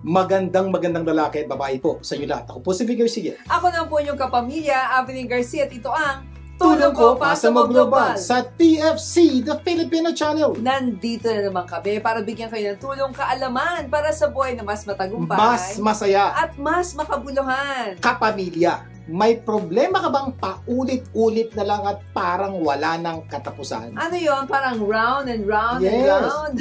magandang lalaki at babae po sa inyo lahat. Ako po si Vigor Sige. Ako na po yung kapamilya, Avelyn Garcia, at ito ang Tulong ko Pasa Mo Global sa TFC, the Filipino Channel. Nandito na naman kami para bigyan kayo ng tulong kaalaman para sa buhay na mas matagumpay, mas masaya, at mas makabuluhan. Kapamilya, may problema ka bang paulit-ulit na lang at parang wala nang katapusan? Ano yon? Parang round and round and round.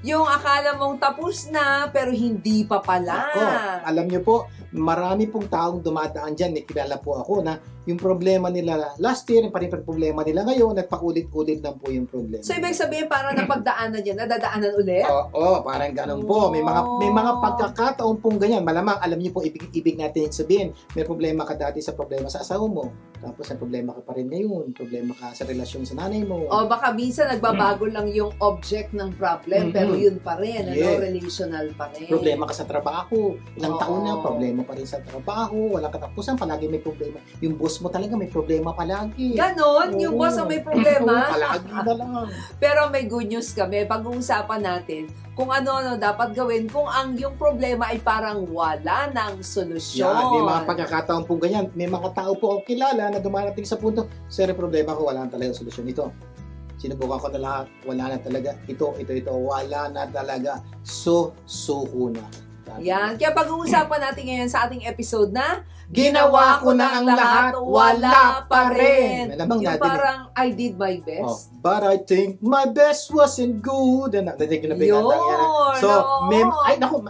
Yung akala mong tapos na, pero hindi pa pala. Ako, alam niyo po, marami pong taong dumadaan dyan. Kilala po ako na yung problema nila last year, yung parang problema nila ngayon, at paulit-ulit lang po yung problema. So, ibig sabihin, parang napagdaanan dyan, nadadaanan ulit? Oo, parang ganun po. May mga pagkakataon pong ganyan. Malamang, alam niyo po, ibig natin sabihin, may problema ka dati sa problema sa asawa mo. Tapos, may problema ka pa rin ngayon. Problema ka sa relasyon sa nanay mo. O baka minsan nagbabago lang yung object ng problem, pero yun pa rin, relational pa rin. Problema ka sa trabaho. Ilang taon na, problema pa rin sa trabaho. Walang katapusan, palagi may problema. Yung boss mo talaga may problema palagi. Ganon? Yung boss ang may problema? Palagi na lang. Pero may good news kami. Pag-uusapan natin kung ano dapat gawin kung ang yung problema ay parang wala ng solusyon. May mga pagkakataon po ganyan. May mga tao po ako kilala na dumarating sa punto, sir, problema ko, wala na talaga solusyon ito. Sinubukan ko na lahat, wala na talaga. Ito, wala na talaga. Suko na. Yan. Kaya pag-uusapan natin ngayon sa ating episode na Ginawa ko na ang lahat, wala pa rin. Yung parang I did my best. But I think my best wasn't good. Nadidig ko na bigyan. So,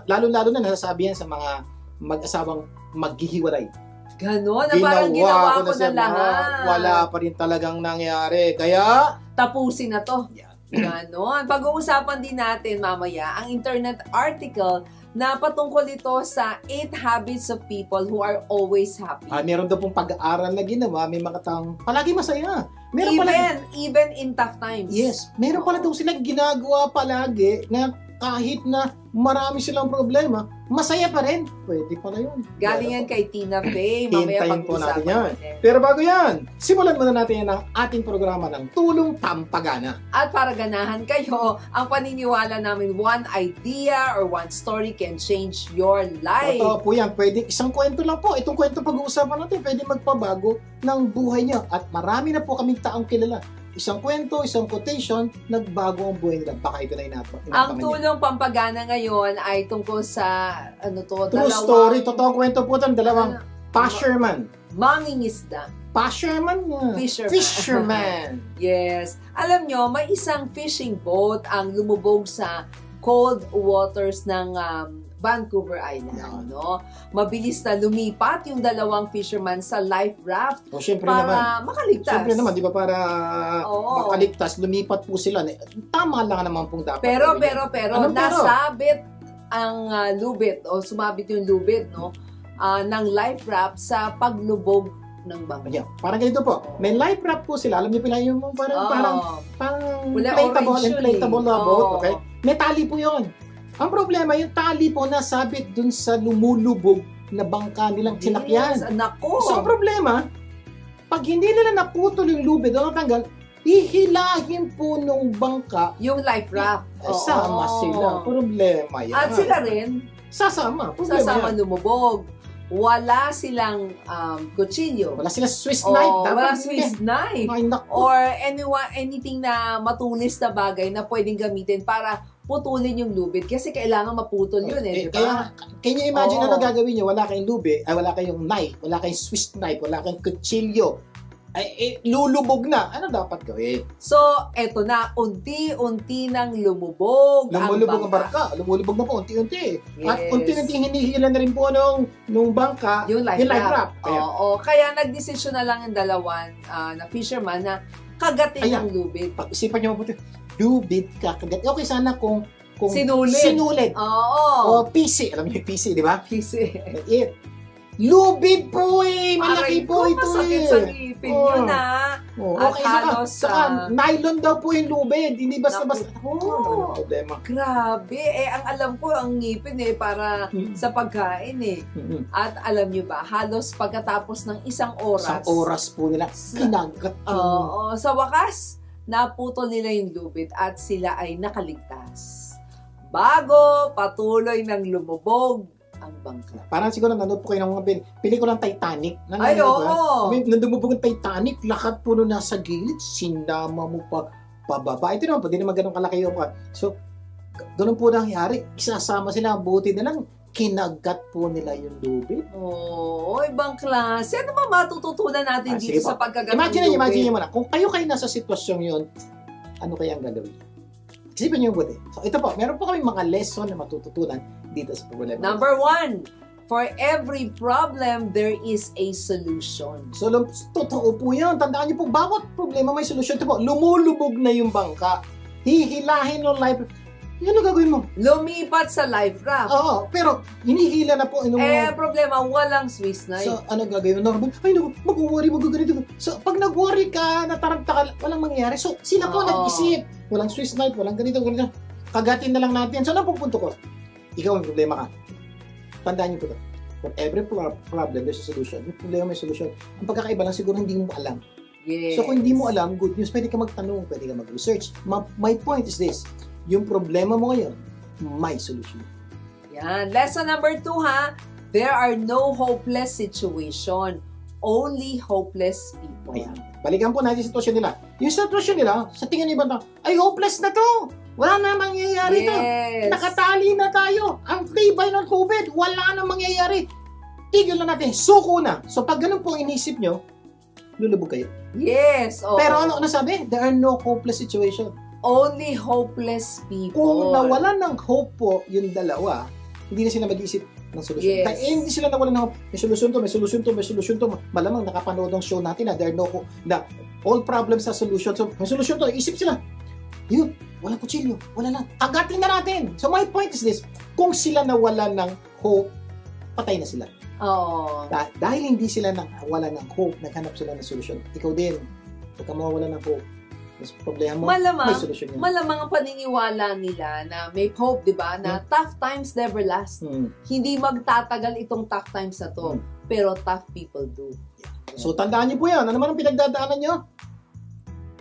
lalo-lalo na nasasabi yan sa mga mag-asawang maghihiwalay. Ganon, na parang ginawa ko na lahat. Wala pa rin talagang nangyari. Kaya, tapusin na to. Ganon. Pag-uusapan din natin mamaya ang internet article na patungkol ito sa 8 habits of people who are always happy. Meron daw pong pag-aaral na ginawa, may mga taong palagi masaya. Even in tough times. Yes. Meron pala daw sila ginagawa palagi na kahit na marami silang problema, masaya pa rin. Pwede pala yun. Galing yan kay Tina Fey. Mamaya pag-usapan natin. Pero bago yan, simulan muna natin yan ang ating programa ng Tulong Pampagana. At para ganahan kayo, ang paniniwala namin, one idea or one story can change your life. Totoo po yan. Pwede, isang kwento lang po. Itong kwento pag-uusapan natin, pwede magpabago ng buhay niyo. At marami na po kaming taong kilala. Isang kwento, isang quotation, nagbago ang buhay nila. Baka ito na ang Tulong Pampagana ngayon ay tungkol sa, true story. Totoong kwento po ito. Dalawang fisherman. Mangingisda. Fisherman nga. Fisherman. Yes. Alam nyo, may isang fishing boat ang lumubog sa cold waters ng Vancouver Island. No? Mabilis na lumipat yung dalawang fisherman sa life raft para makaligtas. Siyempre naman, di ba, para makaligtas, lumipat po sila. Tama lang naman pong dapat. Pero, nasabit ang lubid o sumabit yung lubid ng life raft sa paglubog ng bangka. Parang ganito po. May life raft po sila. Alam niyo pala yung parang inflatable na boat. Okay? May tali po yun. Ang problema, yung tali po nasabit dun sa lumulubog na bangka nilang sinakyan. Nako! So, ang problema, pag hindi nila naputol yung lubid o natanggal, hihilahin po nung bangka yung life raft. Sama sila. Problema yan. At sila rin, sasama lumubog. Wala silang kutsilyo. Wala silang Swiss knife. Wala Swiss knife. Or anything na matulis na bagay na pwedeng gamitin para putulin yung lubid. Kasi kailangan maputol yun di ba? Can you imagine ano gagawin nyo? Wala kayong lubid, wala kayong knife, wala kayong Swiss knife, wala kayong kutsilyo. Lulubog na. Ano dapat gawin? So, eto na. Unti-unti nang lumubog ang barka. Lumulubog na po, unti-unti. Yes. At unti-unti hinihila na rin po nung bangka yung life raft. Kaya nagdesisyon na lang yung dalawan na fisherman na kagatin ang lubid. Pag-isipan nyo mabuti, lubid kakagat. Okay sana kung sinulit. O PC. Alam niyo yung PC, di ba? PC. Lubid po malaki po ito masakit sa ngipin yun Okay, saka nylon daw po yung lubid. Hindi basta-basta. Problema. Grabe. Ang alam ko, ang ngipin para sa pagkain At alam nyo ba, halos pagkatapos ng isang oras po nila kinagat yung... Sa wakas, naputol nila yung lubid at sila ay nakaligtas. Bago patuloy ng lumubog ang bangka. Parang siguro nanood po kayo ng mga pelikulang Titanic. Ay, oo. Nung dumubog ang Titanic, lahat po nung nasa gilid, sinama mo pa pababa. Ito naman po, di naman ganun kalaki yung so, ganun po nangyari. Isasama sila, buti na lang, kinagat po nila yung lubid. Oo, ibang klase. Ano ba matututunan natin dito sa pagkagat ng lubid? Imagine mo na, kung kayo nasa sitwasyon yun, ano kaya ang gagawin? Isipin niyo buti. So, ito po, meron po kami mga lesson na matututunan dito sa problema. Number 1, for every problem, there is a solution. So, totoo po yan. Tandaan niyo po, bawat problema may solusyon. Ito po, lumulubog na yung bangka. Hihilahin ng life. Yan ang gagawin mo. Lumipat sa life raft. Oo, pero hinihila na po. Problema, walang Swiss knife. So, ano gagawin mo? Ay, naku, mag-worry, mag-ganito. So, pag nag-worry ka, nataragta ka, walang mangyayari. So, sila po nag-isip. Walang Swiss knife, walang ganito, ganito. Kagatin na lang natin. So, ano po punto ko? Ikaw ang problema ka. Tandaan niyo po ito. For every problem, there's a solution. Yung problema may solution. Ang pagkakaiba lang, siguro hindi mo alam. Yes. So, kung hindi mo alam, good news, pwede ka magtanong, pwede ka mag-research. My point is this, yung problema mo ngayon, may solution. Yan. Lesson number 2 ha, there are no hopeless situation, only hopeless people. Ayan. Balikan po natin yung sitwasyon nila. Yung sitwasyon nila, sa tingin ng ibang tao, ay hopeless na to. Wala na mangyayari to. Nakatali na tayo. Ang tibay ng COVID, wala na mangyayari. Tigil na natin. Suko na. So pag ganun po inisip nyo, lulubog kayo. Yes. Oh. Pero ano sabi? There are no hopeless situation. Only hopeless people. Kung nawalan ng hope po yung dalawa, hindi na sila mag-iisip ng solusyon. Yes. Kaya hindi sila nawalan ng hope. May solusyon to, may solusyon to, may solusyon to. Malamang nakapanood ng show natin na there are no hope, na all problems have solution. So may solusyon to, isip sila. Yun, walang kutsilyo, wala lang. Agatin na natin. So my point is this, kung sila nawalan ng hope, patay na sila. Oh. Dahil hindi sila wala ng hope, naghanap sila ng solusyon. Ikaw din, huwag ka mawawala ng hope. Mas problema mo, may solusyon yun. Malamang ang paniniwala nila na may hope, di ba? Na tough times never last. Hindi magtatagal itong tough times na to. Pero tough people do. So tandaan niyo po yan. Ano man ang pinagdadaanan niyo?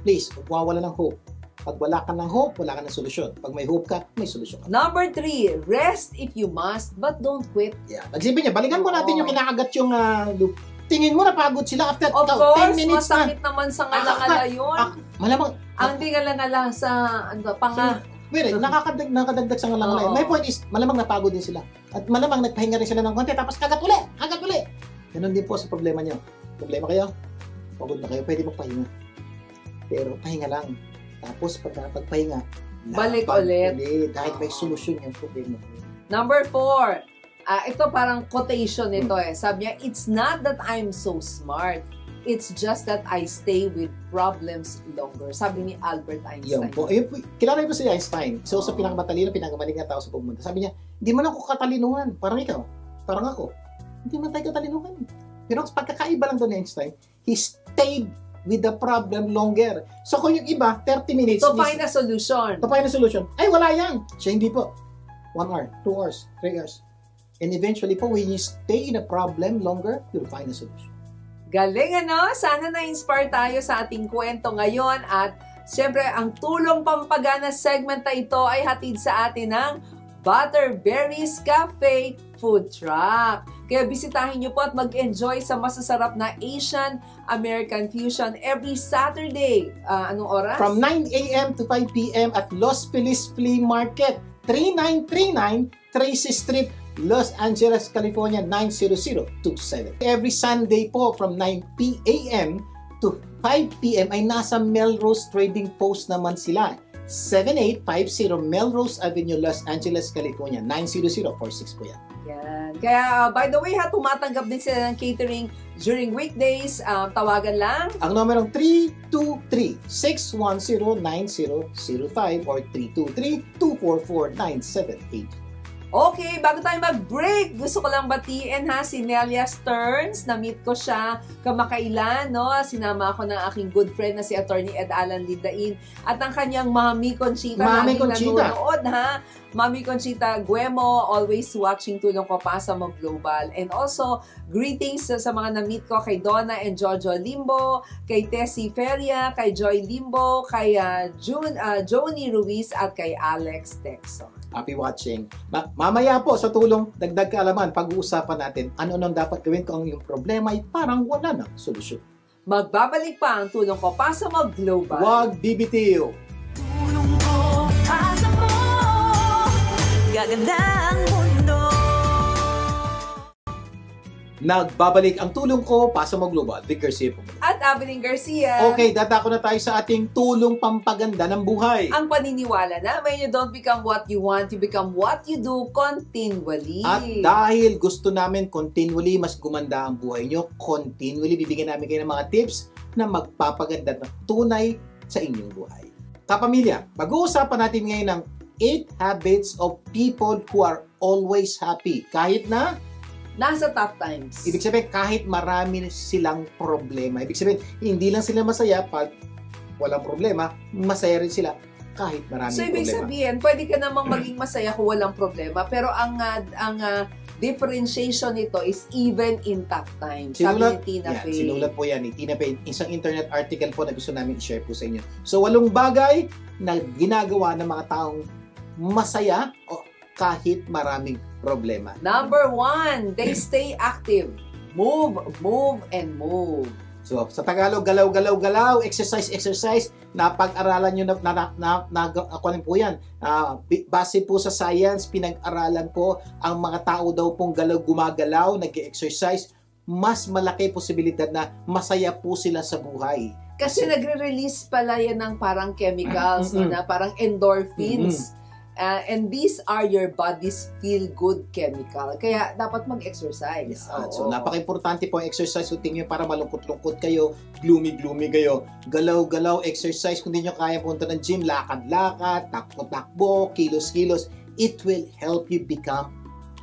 Please, huwag mawawala ng hope. Pag wala ka ng hope, wala ka ng solusyon. Pag may hope ka, may solusyon ka. Number 3, rest if you must, but don't quit. Yeah. Nagsipin niya, balikan mo natin yung kinakagat yung loop. Tingin mo, napagod sila after of course, 10 minutes masakit naman sa ngala-ngala yun. Malamang. Ang di ngala-ngala sa panga. Pero nakadagdag sa ngala-ngala. My point is, malamang napagod din sila. At malamang nagpahinga rin sila ng konti, tapos kagat uli. Ganun din po sa problema niyo. Problema kayo, pagod na kayo, pwede magpahinga. Pero pahinga lang. Tapos pagpahinga, balik ulit. Dahil may solusyon yung problema. Number 4, ito parang quotation ito Sabi niya, it's not that I'm so smart. It's just that I stay with problems longer. Sabi ni Albert Einstein. Yan po. Kilala niyo po si Einstein. So, sa pinakamatalino, pinakamaling na tao sa pumunta. Sabi niya, hindi man ako katalinuhan. Parang ikaw. Parang ako. Hindi man tayo katalinuhan. Pero pagkakaiba lang doon ni Einstein, he stayed with the problem longer. So, kung yung iba, 30 minutes. To find a solution. To find a solution. Ay, wala yan. Siya hindi po. 1 hour, 2 hours, 3 hours. And eventually po, when you stay in a problem longer, you'll find a solution. Galing ano? Sana na-inspire tayo sa ating kwento ngayon. At syempre, ang tulong pampagana segment na ito ay hatid sa atin ng Butterberries Cafe Food Truck. Kaya bisitahin niyo po at mag-enjoy sa masasarap na Asian American Fusion every Saturday. Anong oras? From 9 a.m. to 5 p.m. at Los Feliz Flea Market, 3939 Tracy Street, Los Angeles, California, 90027. Every Sunday po from 9 p.m. to 5 p.m. ay nasa Melrose Trading Post naman sila. 7850 Melrose Avenue, Los Angeles, California, 90046 po yan. Yan. Kaya, by the way, tumatanggap din sila ng catering during weekdays. Tawagan lang. Ang numerong 323-610-9005 or 323-244-9788. Okay, bago tayo mag-break, gusto ko lang batiin si Nelia Stearns. Na-meet ko siya kamakailan, no? Sinama ako ng aking good friend na si Attorney Ed Alan Lindain at ang kanyang Mami Conchita. Mami Conchita. Nanonood, Mami Conchita Guemo, always watching Tulong ko pa sa Mo Global. And also, greetings sa mga na-meet ko kay Donna and Jojo Limbo, kay Tessie Feria, kay Joy Limbo, kay Joni Ruiz at kay Alex Texon. Happy watching. Mamaya po sa tulong dagdag kaalaman, pag-uusapan natin ano nang dapat gawin kung yung problema ay parang wala na solusyon. Magbabalik pa ang tulong ko pa sa mag-global. Huwag bibitiw. Tulong ko pasa mo, gaganda ang mundo. Nagbabalik ang tulong ko, Pasa Mo Global, Vic Garcia po. At Evelyn Garcia. Okay, dadako na tayo sa ating tulong pampaganda ng buhay. Ang paniniwala na when you don't become what you want, you become what you do continually. At dahil gusto namin continually mas gumanda ang buhay nyo, continually bibigyan namin kayo ng mga tips na magpapaganda ng tunay sa inyong buhay. Kapamilya, mag-uusapan natin ngayon ng 8 habits of people who are always happy. Kahit na nasa tough times. ibig sabihin, kahit marami silang problema. Ibig sabihin, hindi lang sila masaya pag walang problema, masaya rin sila kahit maraming So, ibig problema. sabihin, pwede ka namang maging masaya kung walang problema. Pero ang differentiation nito is even in tough times. Sabi ni Tina Fey. Sinulat po yan ni Tina Fey. Isang internet article po na gusto namin i-share po sa inyo. So, 8 bagay na ginagawa ng mga taong masaya o kahit maraming problema. Number 1, they stay active. Move, move, and move. So, sa Tagalog, galaw, galaw, galaw, exercise, exercise, napag-aralan nyo ako po yan. Base po sa science, pinag-aralan po ang mga tao daw pong galaw, gumagalaw, nag-exercise, mas malaki posibilidad na masaya po sila sa buhay. Kasi nagre-release pala yan ng parang chemicals, na parang endorphins. And these are your body's feel-good chemical. Kaya dapat mag-exercise. So, napaka-importante po ang exercise. Kung tingin nyo para malungkot-lungkot kayo, gloomy-gloomy kayo, galaw-galaw, exercise. Kung di nyo kaya punta ng gym, lakad-lakad, takbo-takbo, kilos-kilos, it will help you become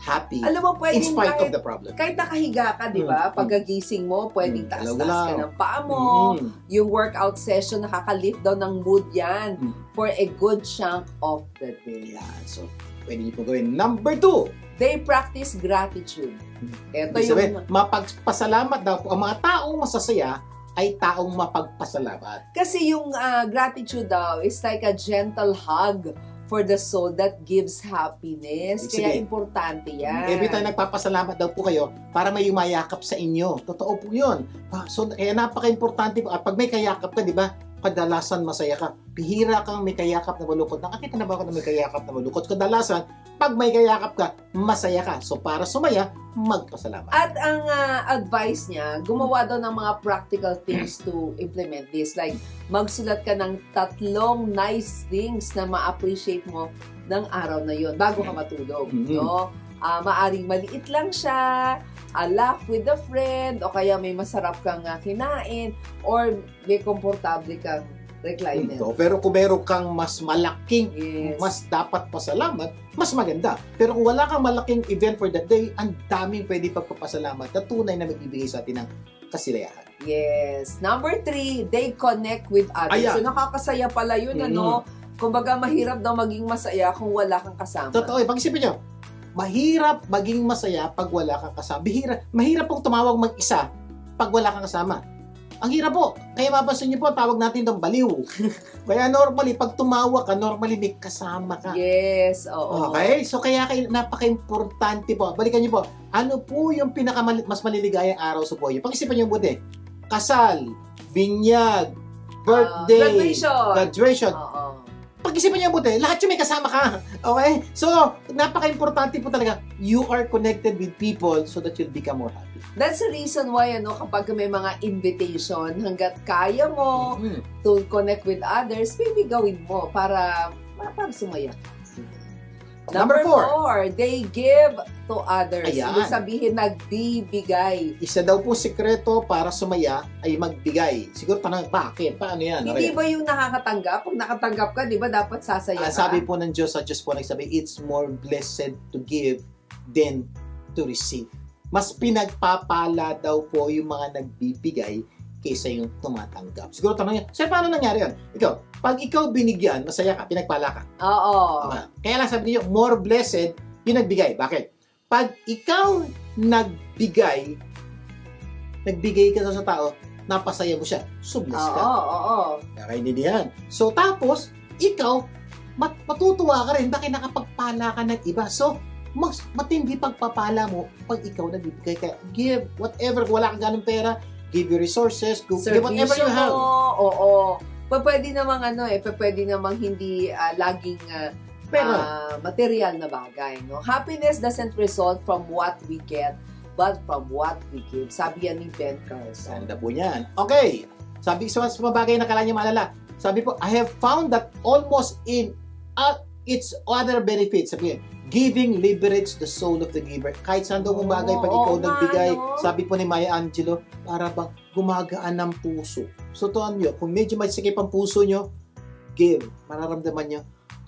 happy. Alam mo, pwedeng in spite of the problem. Kahit nakahiga ka, di ba? Pagkagising mo, pwedeng taas-taas ka ng paa mo. Yung workout session, nakaka-lift daw ng mood yan for a good chunk of the day. So, pwede nyo po gawin. Number 2, they practice gratitude. Ito yung mapagpasalamat daw po. Ang mga taong masasaya ay taong mapagpasalamat. Kasi yung gratitude daw is like a gentle hug for the soul that gives happiness. Kaya importante yan. Every time nagpapasalamat daw po kayo para may yumayakap sa inyo. Totoo po yun. So, kaya napaka-importante po. At pag may kayakap ka, di ba, kadalasan masaya ka. Bihira kang may kayakap na malukot. Nakakita na ba ako na may kayakap na malukot? Kadalasan, pag may kayakap ka, masaya ka. So, para sumaya, magpasalamat. At ang advice niya, gumawa daw ng mga practical things to implement this. Like, magsulat ka ng 3 nice things na ma-appreciate mo ng araw na yon bago ka matulog. No? Maaring maliit lang siya, a laugh with a friend, o kaya may masarap kang kinain, or may komportable kang recliner. Pero kung meron kang mas malaking, mas dapat pasalamat, mas maganda. Pero kung wala kang malaking event for that day, ang daming pwede pagpapasalamat na tunay na magbibigay sa atin ng kasilayahan. Yes. Number 3, they connect with others. So nakakasaya pala yun, ano? Kumbaga, mahirap daw maging masaya kung wala kang kasama. Totoo, pag-isipin nyo, mahirap maging masaya pag wala kang kasama. Mahirap pong tumawag mag-isa pag wala kang kasama. Ang hirap po. Kaya mapasin niyo po, tawag natin itong baliw. Kaya normally, pag tumawag ka, normally may kasama ka. Yes, oo. Okay? So kaya napaka-importante po. Balikan niyo po, ano po yung mas maliligayang araw sa buhay? Pag-isipan niyo buti. Kasal, binyag, birthday, graduation. Pag-isipan niyo buti, lahat yung may kasama ka. Okay? So, napaka-importante po talaga, you are connected with people so that you'll become more happy. That's the reason why, kapag may mga invitation, hanggat kaya mo to connect with others, maybe gawin mo para sumaya. Number 4, they give to others. Ibig sabihin, nagbibigay. Isa daw po sekreto para sumaya ay magbigay. Siguro tanong, bakit? Paano yan? Hindi ba yung nakakatanggap? Pag nakatanggap ka, di ba dapat sasaya ka? Sabi po ng Diyos, sa Diyos po nagsabi, it's more blessed to give than to receive. Mas pinagpapala daw po yung mga nagbibigay kaysa yung tumatanggap. Siguro tanong niya, sir, paano nangyari yun? Pag ikaw binigyan, masaya ka, pinagpala ka. Oo. Kaya lang sabi niyo, more blessed yung nagbigay. Bakit? Pag ikaw nagbigay ka sa tao, napasaya mo siya. So, blessed ka. Oo. Kakainin yan. So, tapos, ikaw, matutuwa ka rin dahil nakapagpala ka ng iba. So, mas matindi pagpapala mo pag ikaw nagbibigay ka. Give whatever, wala kang ganong pera, give your resources, give whatever you have. Oo. Pwede namang pwede namang hindi laging material na bagay, no? Happiness doesn't result from what we get, but from what we give. Sabi yan ni Ben Carson. Ganda po yan. Okay. Sabi sa mga bagay na kailangan niya maalala. Sabi po, I have found that almost in its other benefits. Sabi giving liberates the soul of the giver. Kahit saan daw mong bagay, pag ikaw nagbigay, sabi po ni Maya Angelou, para bang gumagaan ng puso. So, tuan nyo, kung medyo may sikip ang puso nyo, give. Mararamdaman nyo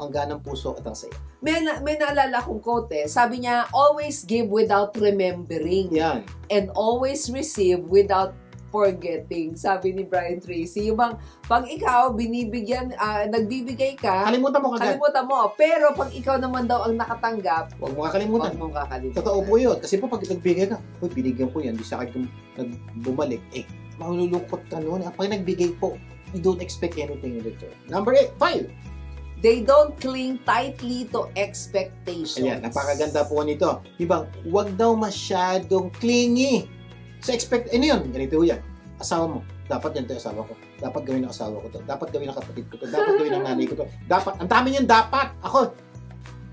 ang ganang puso at ang saya. May naalala kong quote Sabi niya, always give without remembering. Yan. And always receive without forgetting. Sabi ni Brian Tracy. Yung bang, pag ikaw, nagbibigay ka, kalimutan mo kagad. Kalimutan mo. Pero pag ikaw naman daw ang nakatanggap, huwag mo kakalimutan. Huwag mong kakalimutan. Totoo po yun. Kasi po pag nagbigay ka, binigyan ko yan, di sa akin bumalik. Malulungkot ka noon. Pag nagbigay po, you don't expect anything in return. Number 5. They don't cling tightly to expectations. Ayan, napakaganda po nito. Ibang, huwag daw masyadong clingy. So expect, yun, ganito yan. Asawa mo, dapat yan to asawa ko. Dapat gawin ng asawa ko to. Dapat gawin ng kapatid ko to. Dapat gawin ng nanay ko to. Dapat, ang dami niyan dapat. Ako,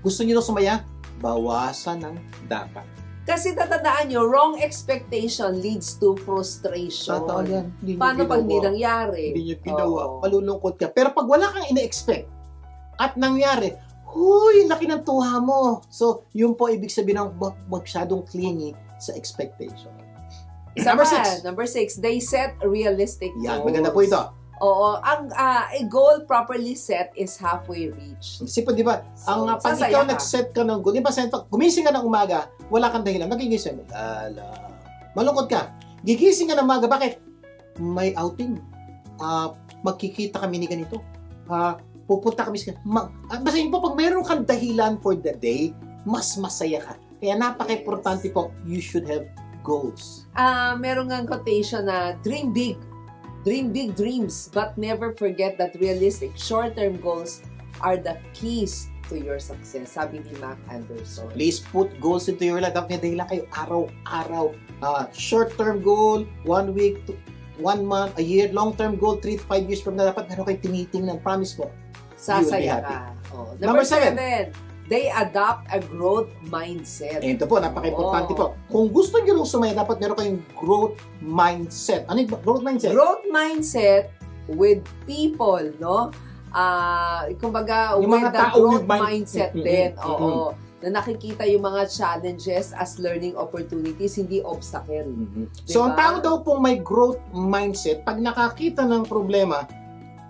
gusto niyo na sumaya? Bawasan ng dapat. Kasi tatandaan nyo, wrong expectation leads to frustration. Totoo yan. Paano pag hindi nangyari? Hindi nyo ginawa. Malulungkot ka. Pero pag wala kang ina-expect at nangyari, huy, laki ng tuwa mo. So, yun po ibig sabihin ng masyadong clingy sa expectation. Number 6, they set realistic goals. Yan, maganda po ito. Oo, a goal properly set is halfway reached. Kasi po, di ba, pag ikaw nag-set ka ng goal, di ba, gumising ka ng umaga, wala kang dahilan, nagigising, malungkot ka. Gigising ka ng umaga, bakit? May outing. Magkikita kami ni ganito. Pupunta kami sa... Basta yun po, pag mayroon kang dahilan for the day, mas masaya ka. Kaya napaka-importante po, you should have goals. Meron nga quotation na dream big dreams, but never forget that realistic short-term goals are the keys to your success. Sabi ni Mac Anderson. Please put goals into your life. Dapat may dahilan kayo araw-araw. Short-term goal, 1 week, 1 month, a year. Long-term goal, 3 to 5 years from na dapat meron kayo tinitingnan. Promise mo. Sasaya ka. Number 7. They adopt a growth mindset. Ito po, napaka-importante po. Kung gusto nyo nung sumaya, dapat meron kayong growth mindset. Ano yung growth mindset? Growth mindset with people, no? Kumbaga, yung with mga the tao growth with mindset din. Oo. Na nakikita yung mga challenges as learning opportunities, hindi obstacle. Diba? So, ang tao daw pong may growth mindset, pag nakakita ng problema,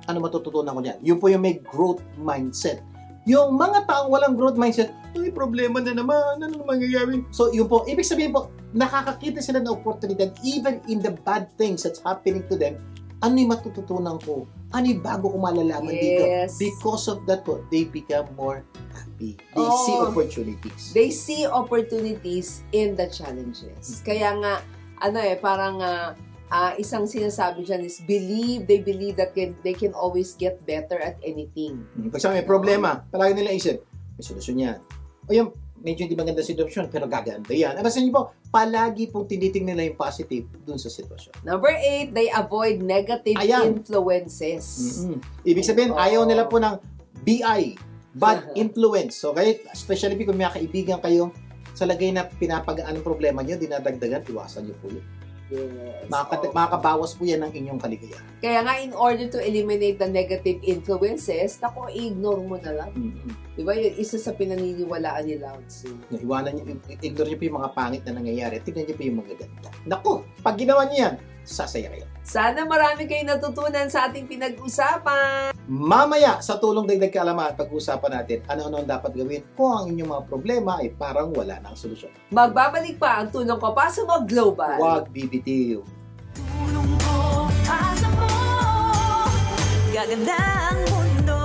ano matututunan ko niyan? Yun po yung may growth mindset. Yung mga taong walang growth mindset, may problema na naman, ano naman gagawin? So, yun po, ibig sabihin po, nakakakita sila ng oportunidad even in the bad things that's happening to them. Ano yung matututunan ko? Ano yung bago ko malalaman dito? Because of that po, they become more happy. They see opportunities. They see opportunities in the challenges. Kaya nga, parang isang sinasabi dyan is they believe that they can always get better at anything. Pag may problema, palagi nila isip, may solusyon yan. O yung medyo hindi maganda sitwasyon, pero gaganda yan. Basta niyo po, palagi pong tinitingnan nila yung positive dun sa sitwasyon. Number 8, they avoid negative influences. Ibig sabihin, ayaw nila po ng BI, bad influence. So, kaya, especially kung may kaibigan kayo, sa lagay na pinapagaan ang problema niyo, dinadagdagan, iwasan niyo po yun. Yes. Makakabawas po yan ng inyong kaligayahan. Kaya nga, in order to eliminate the negative influences, ignore mo na lang. Diba? Yun, isa sa pinaniniwalaan ni Lao Tzu. Iwanan niyo, ignore niyo po yung mga pangit na nangyayari. Tignan niyo po yung magaganda. Naku, pag ginawa niyo yan, sasaya kayo. Sana marami kayong natutunan sa ating pinag-usapan. Mamaya, sa tulong dagdag kaalaman, pag-usapan natin ano-ano ang dapat gawin kung ang inyong mga problema ay parang wala nang solusyon. Magbabalik pa ang tulong ko pa sa mga global. Huwag bibitiw. Tulong ko asa mo, gaganda ang mundo.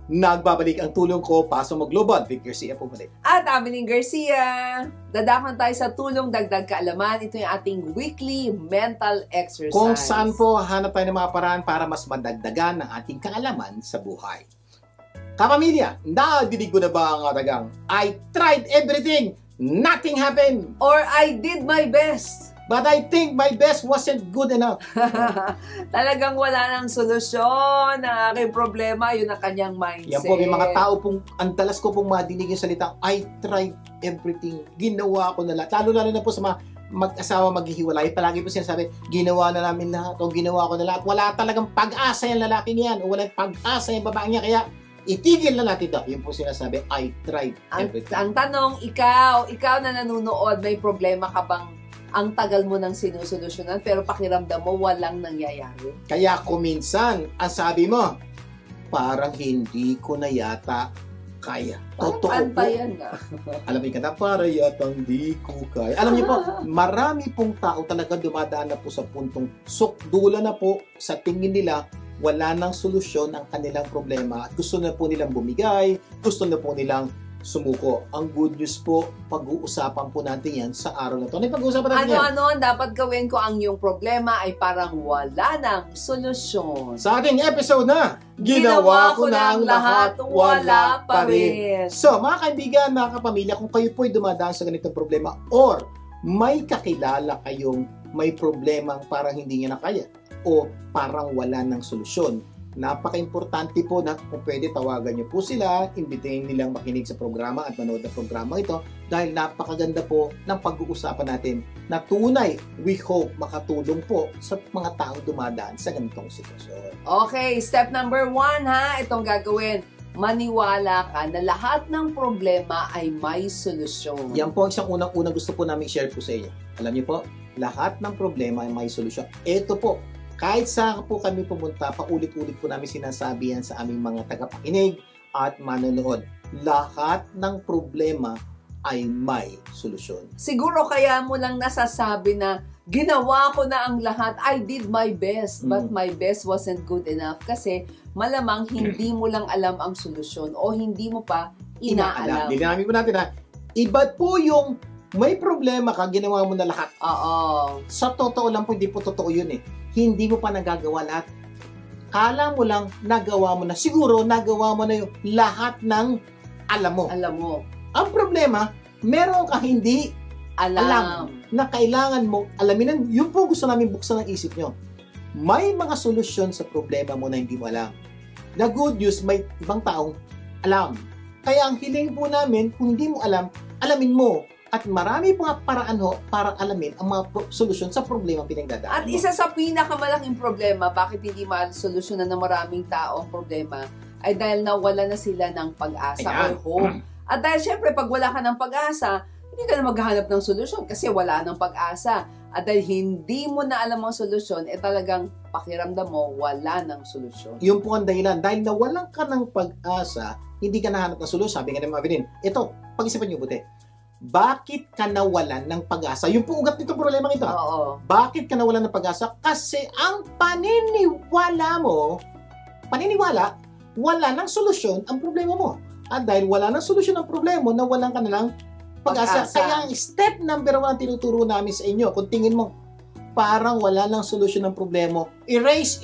Nagbabalik ang tulong ko, Paso Mo Global. Vic Garcia po muli. At Amining Garcia. Dadakan tayo sa tulong dagdag kaalaman. Ito yung ating weekly mental exercise. Kung saan po hanap tayo ng mga paraan para mas madagdagan ang ating kaalaman sa buhay. Kapamilya, nadinig ko na ba ang katagang, I tried everything, nothing happened, Or I did my best. but I think my best wasn't good enough. Talagang wala nang solusyon ng aking problema, yun ang kanyang mindset. Yan po, may mga tao pong, ang dalas ko pong madinig yung salita, I tried everything, ginawa ko na lahat. Lalo na po sa mga mag-asawa maghihiwalay, palagi po sinasabi, ginawa na namin lahat, o ginawa ko na lahat. Wala talagang pag-asa yung lalaking yan, o wala pag-asa yung babae niya, kaya itigil na natin ito. Yun po sinasabi, I tried everything. Ang tanong, ikaw na nanonood, may problema ka bang ang tagal mo nang sinusolusyonan pero pakiramdam mo walang nangyayari? Kaya kuminsan, ang sabi mo, parang hindi ko na yata kaya. Totoo po. Antayan na. Alam niyo kata, para yata hindi ko kaya. Alam niyo po, marami pong tao talaga dumadaan na po sa puntong sukdula na po sa tingin nila wala nang solusyon ang kanilang problema at gusto na po nilang bumigay, gusto na po nilang sumuko. Ang good news po, pag-uusapan po natin yan sa araw na ito. Ano yung pag-uusapan natin yan? Ano ang dapat gawin ko ang iyong problema ay parang wala nang solusyon? Sa ating episode na, ginawa ko na ang lahat, wala pa rin. So, mga kaibigan, mga kapamilya, kung kayo po'y dumadaan sa ganitong problema or may kakilala kayong may problemang parang hindi niya na kaya o parang wala ng solusyon, napaka-importante po na kung pwede tawagan niyo po sila, imbitahin nilang makinig sa programa at manood ng programa ito dahil napakaganda po ng pag-uusapan natin na tunay, we hope, makatulong po sa mga taong dumadaan sa ganitong sitwasyon. Okay, step number 1 ha, itong gagawin. Maniwala ka na lahat ng problema ay may solusyon. Yan po ang isang unang-unang gusto po namin i-share po sa inyo. Alam niyo po, lahat ng problema ay may solusyon. Ito po, kahit saan po kami pumunta, paulit-ulit po namin sinasabi yan sa aming mga tagapakinig at manonood. Lahat ng problema ay may solusyon. Siguro kaya mo lang nasasabi na ginawa ko na ang lahat, I did my best, but my best wasn't good enough kasi malamang hindi mo lang alam ang solusyon o hindi mo pa inaalam. Dinami po natin ha. Iba po yung may problema ka, ginawa mo na lahat. Oo. Sa totoo lang po, hindi po totoo yun eh. Hindi mo pa nagagawa lahat. Kala mo lang, nagawa mo na. Siguro, nagawa mo na yung lahat ng alam mo. Alam mo. Ang problema, meron ka hindi alam na kailangan mo alamin. Yun po gusto namin buksan ng isip nyo. May mga solusyon sa problema mo na hindi mo alam. The good news, may ibang taong alam. Kaya ang hiling po namin, kung hindi mo alam, alamin mo. At marami pong paraan ho para alamin ang mga solusyon sa problema pinagdadaanan mo. At isa sa pinakamalaking problema, bakit hindi masolusyonan ng maraming tao ang problema, ay dahil nawala na sila ng pag-asa or hope. At dahil syempre, pag wala ka ng pag-asa, hindi ka na maghahanap ng solusyon kasi wala ng pag-asa. At dahil hindi mo na alam ang solusyon, talagang pakiramdam mo, wala ng solusyon. Yun po ang dahilan. Dahil nawalan ka ng pag-asa, hindi ka nahanap ng solusyon. Sabi nga ni Mavilyn, ito, pag-isipan niyo buti. Bakit ka nawalan ng pag-asa? Yung po ugat nitong problema ito. Oo. Bakit ka nawalan ng pag-asa? Kasi ang paniniwala mo, wala ng solusyon ang problema mo. At dahil wala ng solusyon ang problema mo, nawalan ka na ng pag-asa. Kaya ang step number 1 tinuturo namin sa inyo, kung tingin mo, parang wala ng solusyon ang problema mo, erase.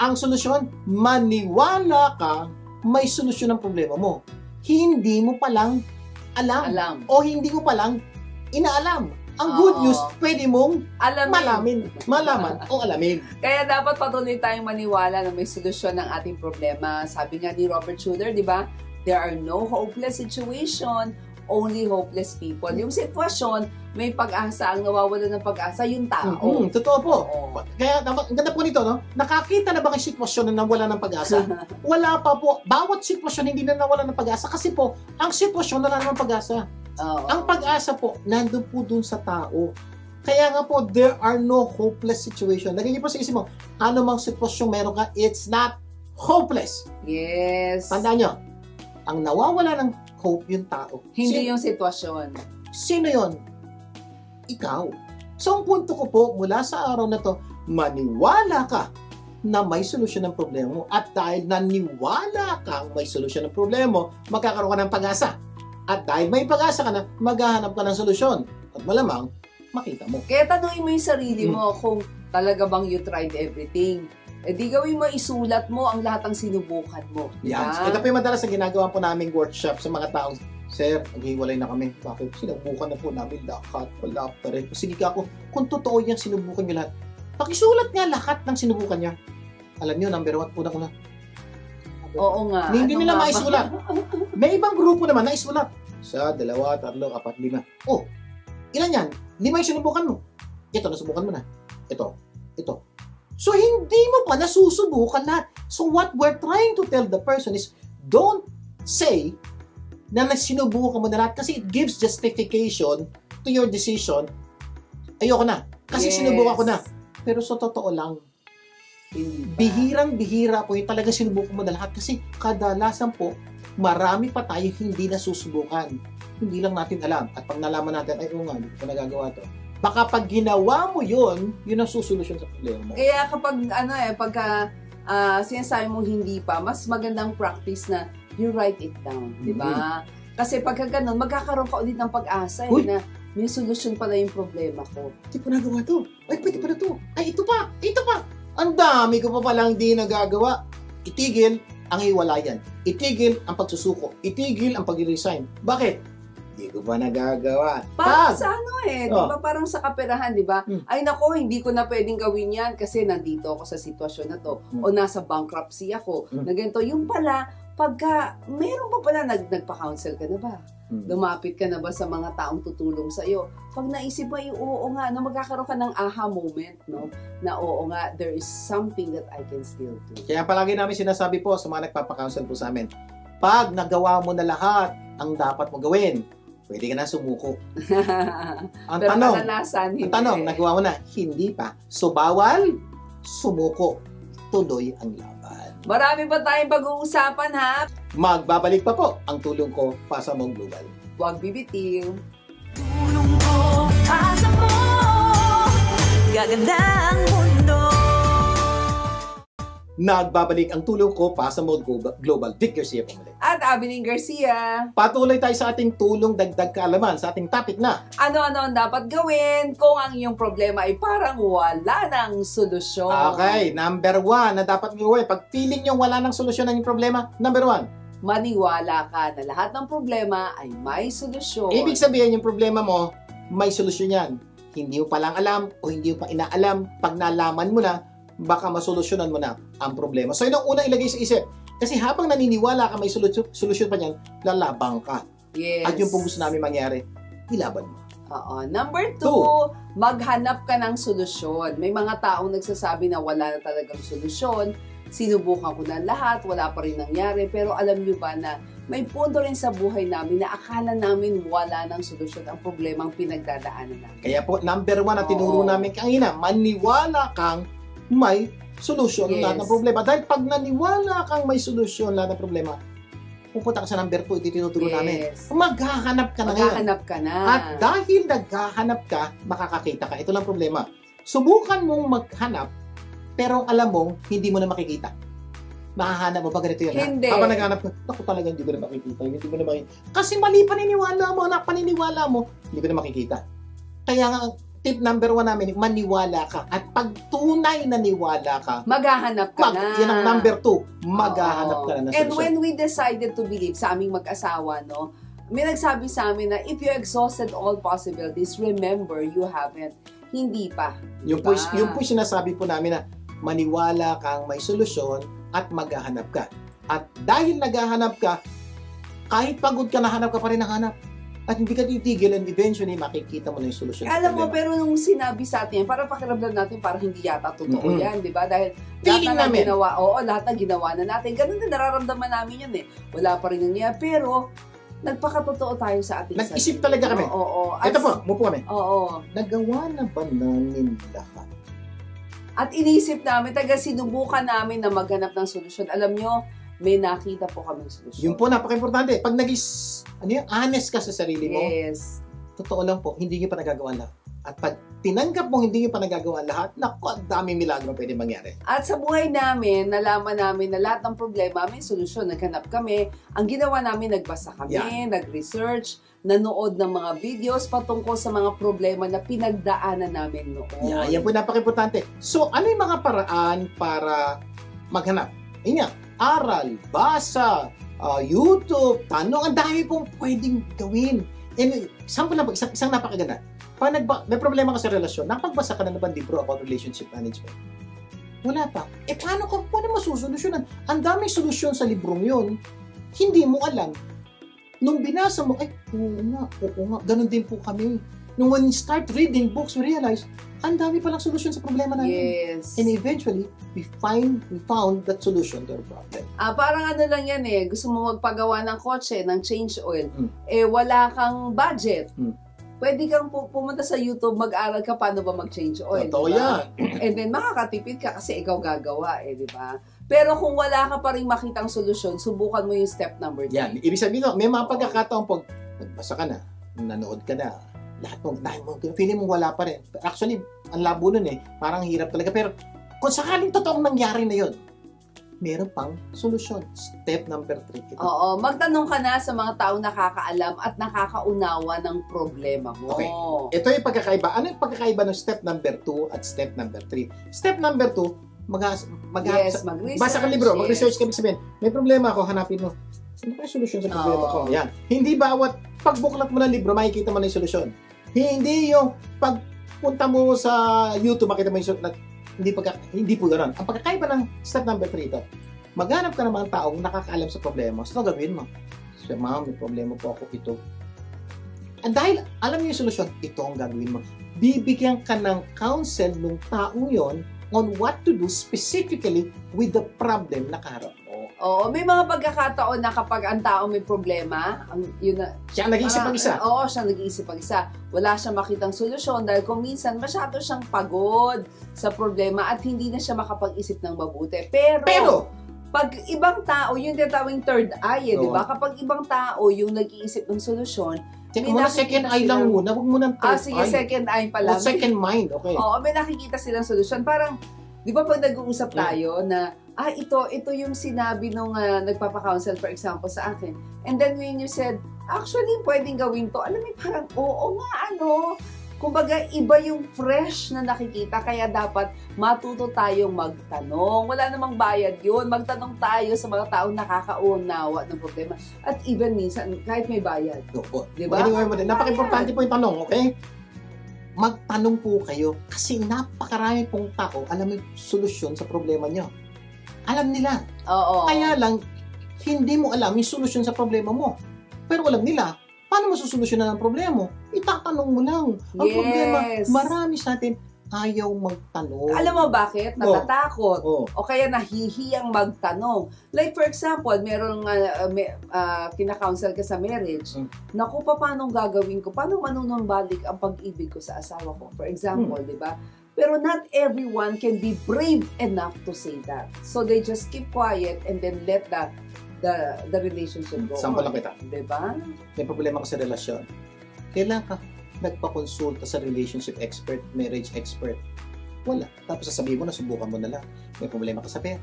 Ang solusyon, maniwala ka, may solusyon ang problema mo. Hindi mo palang alam. O hindi mo palang inaalam. Ang good news, pwede mong malaman o alamin. Kaya dapat patuloy tayong maniwala na may solusyon ng ating problema. Sabi nga ni Robert Schuller, di ba? There are no hopeless situation, only hopeless people. Yung sitwasyon, may pag-asa. Ang nawawala ng pag-asa, yung tao. Totoo po. Kaya, ang ganda po nito, no? Nakakita na ba ang sitwasyon na nawala ng pag-asa? Wala pa po. Bawat sitwasyon hindi na nawala ng pag-asa kasi po, ang sitwasyon na ng pag-asa. Ang pag-asa po, nandun po dun sa tao. Kaya nga po, there are no hopeless situation. Lagyan niyo po sa isip mo, ano mang sitwasyong meron ka, it's not hopeless. Yes. Tandaan nyo, ang nawawala ng hope yung tao. Hindi yung sitwasyon. Sino yon? Ikaw. So, ang punto ko po, mula sa araw na to, maniwala ka na may solusyon ng problema mo. At dahil naniwala ka may solusyon ng problema mo, magkakaroon ka ng pag-asa. At dahil may pag-asa ka na, maghahanap ka ng solusyon. At malamang, makita mo. Kaya tanungin mo yung sarili mo kung talaga bang you tried everything. Eh di gawin mo, isulat mo ang lahat ng sinubukan mo. Yan. Diba? Ito po yung madalas na ginagawa po naming workshop sa mga taong, Sir, maghiwalay na kami. Bakit? Sinubukan na po namin lahat. Wala pa rin. Sige ka ako, kung totoo yan, sinubukan niyo lahat. Pakisulat nga lahat ng sinubukan niya. Alam niyo, number 1 po na. Oo nga. Hindi Ano nila nga ba? maisulat. May ibang grupo naman na isulat. 1, 2, 3, 4, 5. Oh, ilan yan? 5 yung sinubukan mo. Ito, nasubukan mo na. Ito. So, hindi mo pa nasusubukan lahat. So, what we're trying to tell the person is, don't say na sinubukan mo na lahat kasi it gives justification to your decision. Ayoko na. Kasi sinubukan ko na. Pero sa totoo lang, bihirang-bihira po yung talagang sinubukan mo na lahat kasi kadalasan po, marami pa tayo hindi nasusubukan. Hindi lang natin alam. At pag nalaman natin, ay nga, hindi ko nagagawa to. Baka pag ginawa mo yun ang susolusyon sa problema mo. Kaya kapag, pagka sinasabi mo hindi pa, mas magandang practice na you write it down, di ba? Kasi pagka ganun, magkakaroon ka ulit ng pag-asa na may solusyon pala yung problema ko. Hindi pa nagawa to. Ay, pwede pa na to. Ay, ito pa. Ang dami ko pa palang di nagagawa. Itigil ang hiwalayan. Itigil ang pagsusuko. Itigil ang pag-resign. Bakit? Hindi ko pa nagagawa. Parang sa di ba? Parang sa kaperahan, di ba? Ay nako, hindi ko na pwedeng gawin yan kasi nandito ako sa sitwasyon na to. O nasa bankruptcy ako. Na ganito. Yung pala, pagka meron pa pala, nagpa-counsel ka na ba? Lumapit ka na ba sa mga taong tutulong sa iyo? Pag naisip mo, oo nga, magkakaroon ka ng aha moment, no? Na oo nga, there is something that I can still do. Kaya palagi namin sinasabi po sa mga nagpapa-counsel po sa amin, pag nagawa mo na lahat ang dapat mo gawin, pwede ka na sumuko. Ang tanong, nagawa mo na, hindi pa. So, bawal sumuko. Tuloy ang laban. Marami pa tayong pag-uusapan, ha? Magbabalik pa po ang tulong ko pa sa Mong Global. Huwag bibitiw. Tulong ko, asa mo, gaganda ang mundo. Nagbabalik ang tulong ko pa sa Mode Global. Vic Garcia po muli. At Abiling Garcia. Patuloy tayo sa ating tulong dagdag kaalaman sa ating topic na ano-ano ang dapat gawin kung ang iyong problema ay parang wala ng solusyon. Okay, number 1 na dapat gawin. Pag feeling nyo wala ng solusyon ng inyong problema, number 1. Maniwala ka na lahat ng problema ay may solusyon. Ibig sabihin yung problema mo, may solusyon yan. Hindi mo palang alam o hindi mo pa inaalam. Pag nalaman mo na, baka masolusyonan mo na ang problema. So, yun ang unang ilagay sa isip. Kasi habang naniniwala ka may solusyon pa niyan, lalabang ka. Yes. At yung pong gusto namin mangyari, ilaban mo. Oo. Number 2, maghanap ka ng solusyon. May mga taong nagsasabi na wala na talagang solusyon. Sinubukan ko na lahat, wala pa rin nangyari. Pero alam nyo ba na may punto rin sa buhay namin na akala namin wala ng solusyon ang problemang pinagdadaanan namin. Kaya po, number 1 na tinuro namin kanina, maniwala kang may solusyon lahat ng problema. Dahil pag naniwala kang may solusyon lahat ng problema, pupunta ka sa number 2, ito tinuturo namin. Maghahanap ka na ngayon. Maghahanap ka na. At dahil naghahanap ka, makakakita ka. Ito lang problema. Subukan mong maghanap, pero alam mong hindi mo na makikita. Mahahanap mo ba ganito yun? Hindi. Habang naghanap ka, naku talaga hindi ko na makikita. Hindi ko na makikita. Kasi mali paniniwala mo, hindi ko na makikita. Kaya nga, tip number 1 namin, maniwala ka. At pag tunay na niwala ka, maghahanap ka na. Yan ang number 2, maghahanap ka na ng solusyon. And when we decided to believe sa aming mag-asawa, no, may nagsabi sa amin na if you exhausted all possibilities, remember you haven't. Hindi pa. Yung po sinasabi po namin na maniwala kang may solusyon at maghahanap ka. At dahil naghahanap ka, kahit pagod ka, nahanap ka pa rin ng hanap. At hindi ka titigil and eventually makikita mo na yung solusyon. Alam mo, pero nung sinabi sa atin, parang pakiramdam natin parang hindi yata totoo yan, di ba? Dahil feeling lahat na namin. lahat na ginawa na natin. Ganun na nararamdaman namin yun eh. Wala pa rin nangyayari. Pero, nagpakatotoo tayo sa ating sarili. Nag-isip talaga kami. Oo. Ito po, mupo kami. Oo. Nagawa na ba namin lahat? At inisip namin, sinubukan namin na maghanap ng solusyon. Alam nyo, may nakita po kaming solusyon. Yun po, napaka-importante. Pag honest ka sa sarili mo, yes, totoo lang po, hindi nyo pa nagagawa lahat. At pag tinanggap mo hindi yung pa nagagawa lahat, naku, ang daming milagro pwede mangyari. At sa buhay namin, nalaman namin na lahat ng problema may solusyon. Naghanap kami. Ang ginawa namin, nagbasa kami, nag-research, nanood ng mga videos patungkol sa mga problema na pinagdaanan namin noon. Yan po napaka-importante. So, ano yung mga paraan para maghanap? Ayun nga, aral, basa, YouTube, tanong, ang dami pong pwedeng gawin. And sample na po, isang napakaganda. Pag may problema ka sa relasyon, napagbasa ka na ba libro about relationship management? Wala pa. Paano mo susolusyonan? Ang daming solusyon sa librong yun, hindi mo alam. Nung binasa mo, oo nga, ganun din po kami. Nung when we start reading books, we realize, ang dami palang solusyon sa problema natin. Yes. And eventually, we found that solution to our problem. Parang ano lang yan gusto mo magpagawa ng kotse, ng change oil, wala kang budget. Pwede kang pumunta sa YouTube, mag-aral ka paano ba mag-change oil. Totoo yan. And then makakatipid ka kasi ikaw gagawa di ba? Pero kung wala ka pa rin makitang solusyon, subukan mo yung step number 3. Yan. Ibig sabihin may mga pagkakataon pag nagbasa ka na, nanood ka na, lahat mo, feeling mo wala pa rin. Actually, ang labo nun parang hirap talaga. Pero kung sakaling totoong nangyari na yun, meron pang solusyon. Step number 3. Oo, magtanong ka na sa mga tao nakakaalam at nakakaunawa ng problema mo. Okay. Ito yung pagkakaiba. Ano yung pagkakaiba ng step number 2 at step number 3? Step number 2, mag-research. Basa ka libro, mag-research ka, sabihin, may problema ako, hanapin mo. Ano ba yung solusyon sa problema ko? Yan. Hindi bawat pagbuklat mo ng libro, makikita mo na yung solusyon. Hindi yung pagpunta mo sa YouTube, makita mo yung solusyon. Hindi po gano'n. Ang pagkakaiba ng step number 3 ito, maghanap ka ng mga taong nakakaalam sa problema. So, gawin mo. So, ma'am, may problema po ako ito. At dahil alam niyo yung solusyon, ito ang gagawin mo. Bibigyan ka ng counsel ng taong yon on what to do specifically with the problem na kaharap mo. Oo, may mga pagkakataon na kapag ang tao may problema, siya nag-iisip ang isa. Oo, siya nag-iisip ang isa. Wala siyang makitang solusyon dahil kung minsan masyado siyang pagod sa problema at hindi na siya makapag-isip ng mabuti. Pero pag ibang tao, yung tinatawag third eye, di ba? Kapag ibang tao yung nag-iisip ng solusyon, Teka muna, second eye lang muna. Huwag mo ng third eye. Sige, second eye pa lang. O second mind, okay. Oo, may nakikita silang solusyon. Parang, di ba pag nag-uusap tayo na, ito yung sinabi nung nagpapa-counsel, for example, sa akin. And then when you said, actually, pwedeng gawin to. Alam mo, parang, oo nga, kumbaga, iba yung fresh na nakikita, kaya dapat matuto tayong magtanong. Wala namang bayad yun. Magtanong tayo sa mga taong nakakaunawa ng problema. At even minsan, kahit may bayad. Opo. Diba? Napaka-importante po yung tanong, okay? Magtanong po kayo kasi napakarami pong tao alam yung solusyon sa problema nyo. Alam nila. Oo. Kaya lang, hindi mo alam yung solusyon sa problema mo. Pero alam nila, paano mo susolusyonan ang problema mo? Itatanong mo lang. Ang problema, marami sa atin ayaw magtanong. Alam mo bakit? Natatakot. O kaya nahihiyang magtanong. Like for example, merong kina-counsel ka sa marriage. Naku, paano gagawin ko? Paano manunumbalik ang pag-ibig ko sa asawa ko? For example, di ba? Pero not everyone can be brave enough to say that. So they just keep quiet and then let the relationship go. Sample lang kita. Diba? May problema ka sa relasyon. Kailan ka nagpakonsulta sa relationship expert, marriage expert? Wala. Tapos sasabihin mo na, subukan mo na lang. May problema ka sa pera.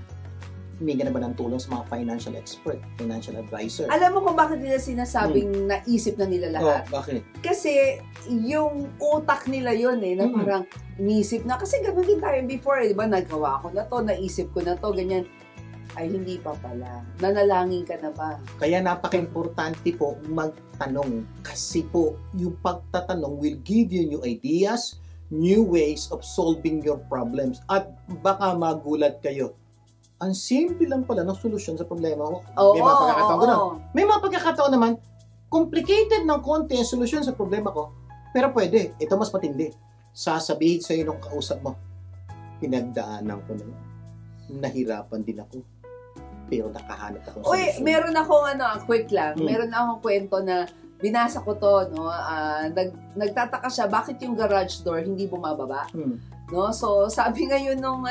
Humingi na ba ng tulong sa mga financial expert, financial advisor? Alam mo kung bakit nila sinasabing naisip na nila lahat? Bakit? Kasi yung utak nila yun na parang inisip na. Kasi gano'n din tayo before, di ba? Nagawa ko na to, naisip ko na to, ganyan. Ay, hindi pa pala. Nanalangin ka na ba? Kaya napaka-importante po magtanong. Kasi po, yung pagtatanong will give you new ideas, new ways of solving your problems. At baka magulat kayo. Ang simple lang pala ng solusyon sa problema mo. May mga pagkakataon ko. May mga pagkakataon naman, complicated ng konti ang solusyon sa problema ko. Pero pwede. Ito mas matindi. Sasabihin sa'yo nung kausap mo, pinagdaanan ko na. Nahirapan din ako. Pero nakahanap akong solusyon. Meron akong quick lang. Meron akong kwento na binasa ko to, no? Nagtataka siya, bakit yung garage door hindi bumababa? No? So, sabi ngayon nung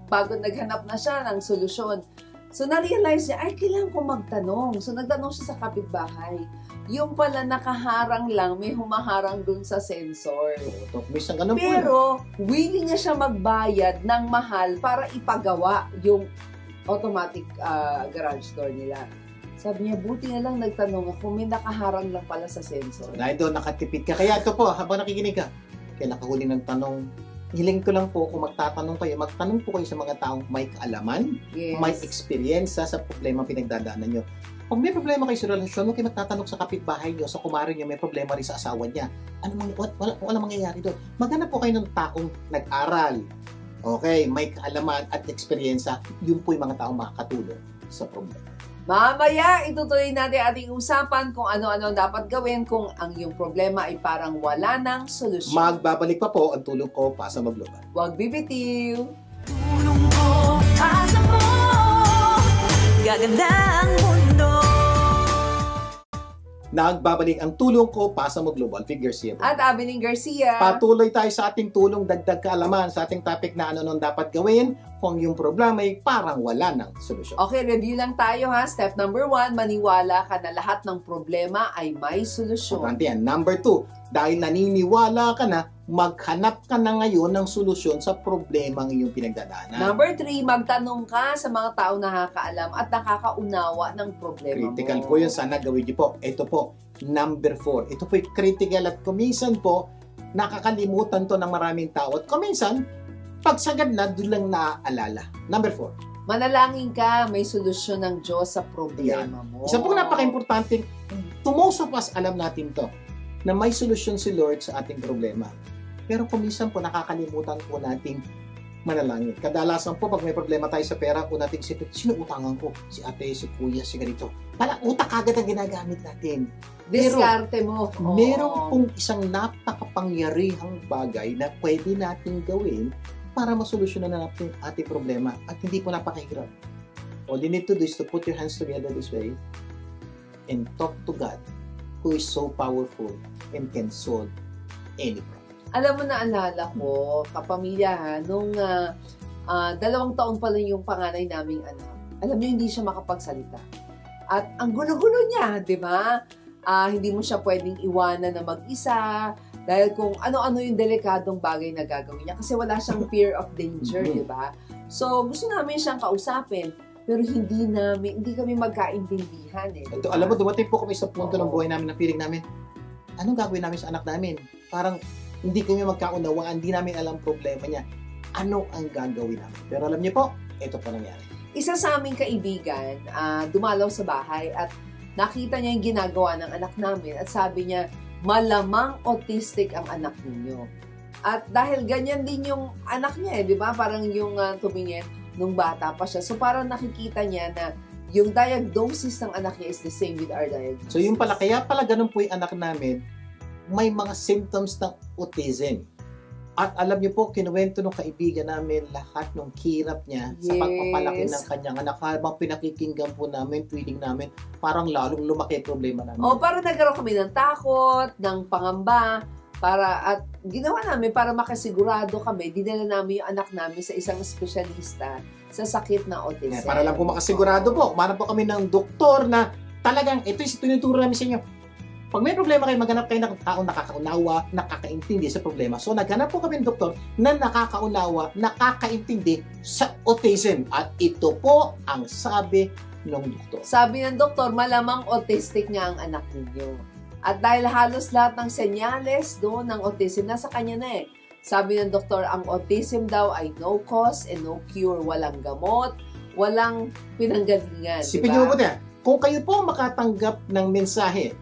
bago naghanap na siya ng solusyon, So, na-realize niya, ay, kailangan ko magtanong. So, nagtanong siya sa kapitbahay. Yung pala nakaharang lang, may humaharang dun sa sensor. Pero, willing niya siya magbayad ng mahal para ipagawa yung automatic garage door nila. Sabi niya, buti na lang nagtanong ako, may nakaharang lang pala sa sensor. Dahil doon, nakatipid ka. Kaya ito po, habang nakikinig ka, kaya nakahuli ng tanong, hiling ko lang po kung magtatanong kayo, magtanong po kayo sa mga taong may kaalaman, may experience sa problema pinagdadaanan nyo. Kung may problema kayo sa relasyon, huwag kayo magtatanong sa kapitbahay nyo, sa kumare nyo, may problema rin sa asawa niya. Wala mangyayari doon. Maghanap po kayo ng taong nag-aral, okay, may kaalaman at experience, yun po yung mga taong makakatulong sa problema. Mamaya, itutuloy natin ating usapan kung ano-ano dapat gawin kung ang iyong problema ay parang wala ng solusyon. Magbabalik pa po ang tulong ko pa sa Magloban. Huwag bibitiw! Tulong ko asa mo, gaganda ang mundo. Nagbabalik ang tulong ko pa sa Global Figure Garcia. At Abeling Garcia. Patuloy tayo sa ating tulong dagdag kaalaman sa ating topic na ano nung dapat gawin kung yung problema ay parang wala ng solusyon. Okay, review lang tayo ha. Step number 1, maniwala ka na lahat ng problema ay may solusyon. Importante yan. Number 2, dahil naniniwala ka na, maghanap ka na ngayon ng solusyon sa problemang iyong pinagdadaanan. Number 3, magtanong ka sa mga tao nakakaalam at nakakaunawa ng problema critical mo. po yun. Sana gawin niyo po. Ito po, number 4. Ito po yung critical at kuminsan po, nakakalimutan to ng maraming tao. At kuminsan, pagsagad na, doon lang naaalala. Number 4. Manalangin ka, may solusyon ng Diyos sa problema mo. Isa po napaka-importante, to most of us, alam natin to, na may solusyon si Lord sa ating problema. Pero kuminsan po, nakakalimutan po nating manalangin. Kadalasan po, pag may problema tayo sa pera, po nating isipin, sino utangan ko? Si ate, si kuya, si ganito. Parang utak agad ang ginagamit natin. Diskarte mo. Meron pong isang napakapangyarihang bagay na pwede nating gawin para masolusyonan na natin ating problema at hindi po napakahirap. All you need to do is to put your hands together this way and talk to God who is so powerful and can solve any problem. Alam mo, naalala ko, kapamilya ha, nung 2 taon pa lang yung panganay naming anak. Alam niyo, hindi siya makapagsalita. At ang gulo-gulo niya, di ba? Hindi mo siya pwedeng iwanan na mag-isa dahil kung ano-ano yung delikadong bagay na gagawin niya kasi wala siyang fear of danger, di ba? So, gusto namin siyang kausapin pero hindi kami magkaintindihan eh. Ito, alam mo, dumating po kami sa punto ng buhay namin na feeling namin, anong gagawin namin sa anak namin? Parang hindi kami magkaunawaan, hindi namin alam problema niya. Ano ang gagawin namin? Pero alam niyo po, ito po nangyari. Isa sa aming kaibigan, dumalaw sa bahay at nakita niya yung ginagawa ng anak namin at sabi niya, malamang autistic ang anak ninyo. At dahil ganyan din yung anak niya, di ba? Parang yung tumingin nung bata pa siya. So parang nakikita niya na yung diagnosis ng anak niya is the same with our diagnosis. So yung pala, kaya pala ganun po yung anak namin, may mga symptoms ng autism. At alam niyo po, kinuwento ng kaibigan namin lahat ng kirap niya sa pagpapalaki ng kanyang anak. Habang pinakikinggan po namin, feeling namin, parang lalong lumaki problema namin. Parang nagkaroon kami ng takot, ng pangamba, at ginawa namin para makasigurado kami, dinala namin yung anak namin sa isang espesyalista sa sakit na autism. Para lang po makasigurado po, kumanap po kami ng doktor na talagang, ito yung tinuturo namin sa inyo. Pag may problema kayo, maghanap kayo ng taong nakakaunawa, nakakaintindi sa problema. So, naghanap po kami ng doktor na nakakaunawa, nakakaintindi sa autism. At ito po ang sabi ng doktor. Sabi ng doktor, malamang autistic nga ang anak ninyo. At dahil halos lahat ng senyales doon ng autism, nasa kanya na eh. Sabi ng doktor, ang autism daw ay no cause and no cure. Walang gamot, walang pinanggalingan. Sipin niyo po niya, kung kayo po makatanggap ng mensahe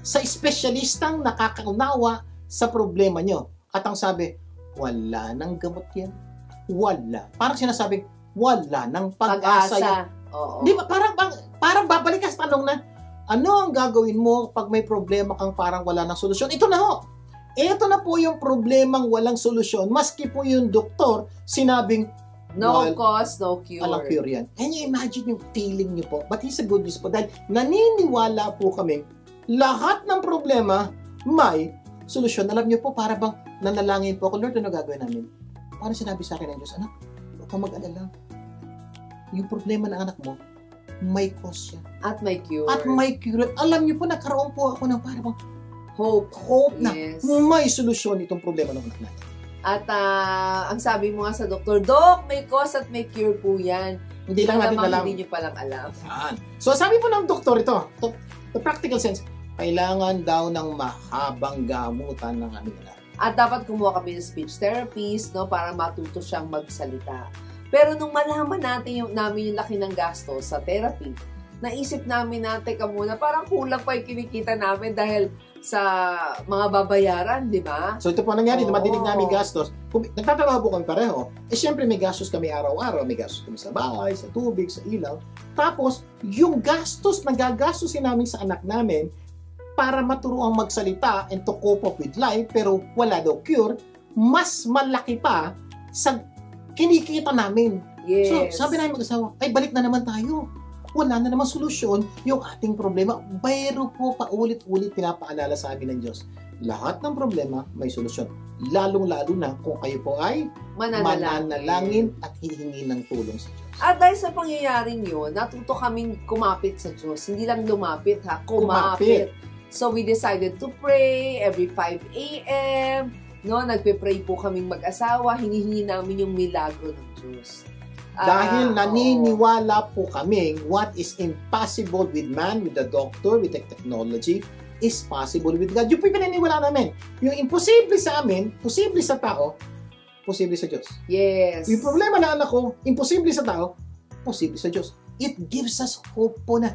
sa espesyalistang nakakaunawa sa problema nyo. At ang sabi, wala nang gamot yan. Wala. Parang sinasabing, wala nang pag-asa yan. Oo. Di ba? Parang babalik ka sa tanong na, ano ang gagawin mo pag may problema kang parang wala nang solusyon? Ito na ho. Ito na po yung problemang walang solusyon. Maski po yung doktor sinabing, no cause, no cure. Walang cure yan. Can you imagine yung feeling nyo po? But here's the good news po. Dahil naniniwala po kami lahat ng problema may solusyon. Alam niyo po, para bang nanalangin po ako, Lord, ano gagawin namin? Parang sinabi sa akin ng Diyos, anak, huwag kang mag-alala. Yung problema ng anak mo, may cause siya. At may cure. At may cure. Alam niyo po, nagkaroon po ako ng parang hope na may solusyon itong problema ng anak natin. At ang sabi mo nga sa doktor, Dok, may cause at may cure po yan. Hindi lang natin alam. Hindi nyo palang alam. So sabi po ng doktor ito, the practical sense, kailangan daw ng mahabang gamutan ng aming anak. At dapat kumuha kami ng speech therapist, no, para matuto siyang magsalita. Pero nung malaman natin namin yung laki ng gastos sa therapy, naisip namin na, teka muna, parang kulang pa yung kinikita namin dahil sa mga babayaran, di ba? So ito po nangyari, na madinig namin gastos. Nagtatrabaho po kami pareho. Siyempre may gastos kami araw-araw. May gastos kami sa bahay, sa tubig, sa ilaw. Tapos, yung gastos na gagastusin namin sa anak namin para maturuang magsalita and to cope up with life, pero wala daw cure, mas malaki pa sa kinikita namin. Yes. So, sabi namin mag-asawa, ay balik na naman tayo. Wala na naman solusyon yung ating problema. Pero po paulit-ulit pinapaalala sa amin ng Diyos. Lahat ng problema may solusyon. Lalong-lalo na kung kayo po ay mananalangin at hihingi ng tulong sa Diyos. At dahil sa pangyayaring yun, natuto kaming kumapit sa Diyos. Hindi lang lumapit ha, kumapit. So we decided to pray every 5 a.m. No, nagpe-pray po kaming mag-asawa, hinihingi namin yung milagro ng Diyos. Dahil naniniwala po kami, what is impossible with man, with the doctor, with the technology, is possible with God. Yung pinaniwala namin. Yung imposible sa amin, posible sa tao, posible sa Diyos. Yes. Yung problema na anak ko, imposible sa tao, posible sa Diyos. It gives us hope po na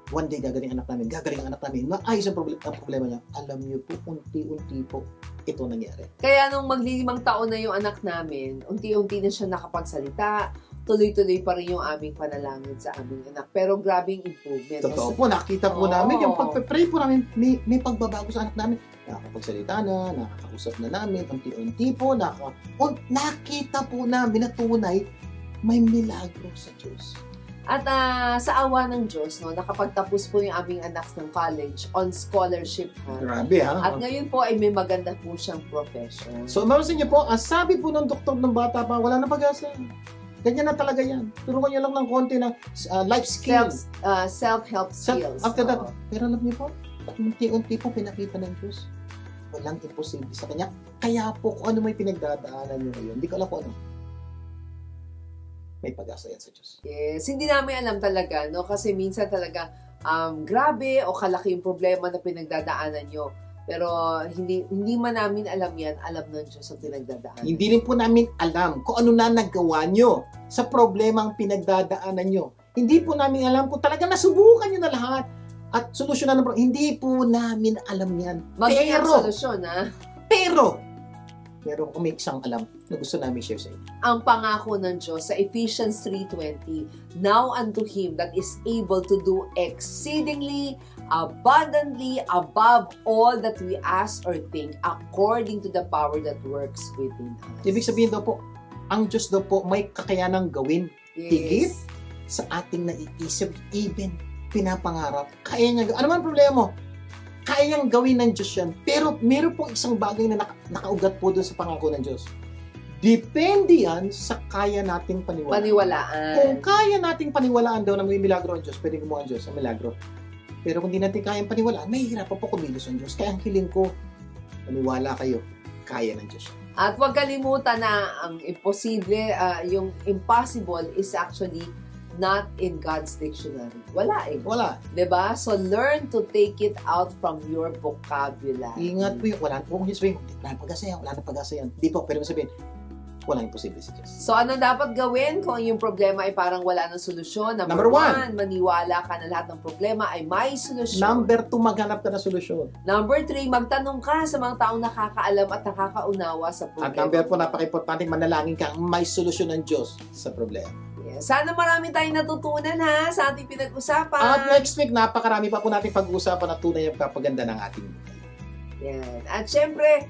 one day gagaling anak namin, maayos ang problema niya. Alam niyo po, unti-unti po ito nangyari. Kaya nung maglilimang taon na yung anak namin, unti-unti na siya nakapagsalita, tuloy-tuloy pa rin yung aming panalangin sa aming anak. Pero grabing improvement. Totoo po, nakita po namin, yung pag-pray po namin, may pagbabago sa anak namin. Nakakapagsalita na, nakakausap na namin, unti-unti po, nakita po namin na tunay, may milagro sa Diyos. At sa awa ng Diyos, no, nakapagtapos po yung aming anak ng college on scholarship. Grabe ha? At ngayon po ay may maganda po siyang profession. So, marusin niyo po, ang sabi po ng doktor ng bata pa, wala na pag-asa. Ganyan na talaga yan. Turuan niyo lang ng konti ng life skills. Self-help skills. After that, pero alam niyo po, unti-unti po pinakita ng Diyos. Walang imposible sa Kanya. Kaya po, kung ano may pinagdadaanan niyo ngayon, hindi ko alam kung ano. May pag-asa yan sa Diyos. Yes, hindi namin alam talaga, no? Kasi minsan talaga, grabe o kalaki yung problema na pinagdadaanan nyo. Pero hindi man namin alam yan, alam ng Diyos ang pinagdadaanan. Hindi rin po namin alam kung ano na nagawa nyo sa problemang pinagdadaanan nyo. Hindi po namin alam kung talaga nasubukan nyo na lahat at solusyonan ng problema. Hindi po namin alam yan. Magiging solusyon, ha? Pero kung may isang alam na gusto namin share sa inyo. Ang pangako ng Diyos sa Ephesians 3:20, now unto Him that is able to do exceedingly, abundantly, above all that we ask or think, according to the power that works within us. Ibig sabihin daw po, ang Diyos daw po may kakayanang gawin higit sa ating naiisip, even pinapangarap. Kaya niya, ano man problema mo? Kayang gawin ng Diyos yan. Pero meron pong isang bagay na nakaugat po doon sa pangako ng Diyos. Depende yan sa kaya nating paniwalaan. Kung kaya nating paniwalaan daw na may milagro ang Diyos, pwede gumawa ang Diyos sa milagro. Pero kung di natin kayang paniwalaan, may hirap po kumilos ang Diyos. Kaya ang hiling ko, paniwala kayo, kaya ng Diyos. At huwag kalimutan na ang imposible, yung impossible is actually not in God's dictionary. Wala eh. Wala. Diba? So, learn to take it out from your vocabulary. Ingat po yung wala na pag-asa yan. Di po, pero sabihin, walang imposible sa Diyos. So, ano dapat gawin kung yung problema ay parang wala ng solusyon? Number one, maniwala ka na lahat ng problema ay may solusyon. Number 2, maghanap ka ng solusyon. Number 3, magtanong ka sa mga taong nakakaalam at nakakaunawa sa problema. At number 4, napaka-importante, manalangin ka, may solusyon ng Diyos sa problema. Sana marami tayong natutunan ha sa ating pinag-usapan. At next week, napakarami pa po natin pag-uusapan na tunay ang kapaganda ng ating buhay. Yan. At syempre,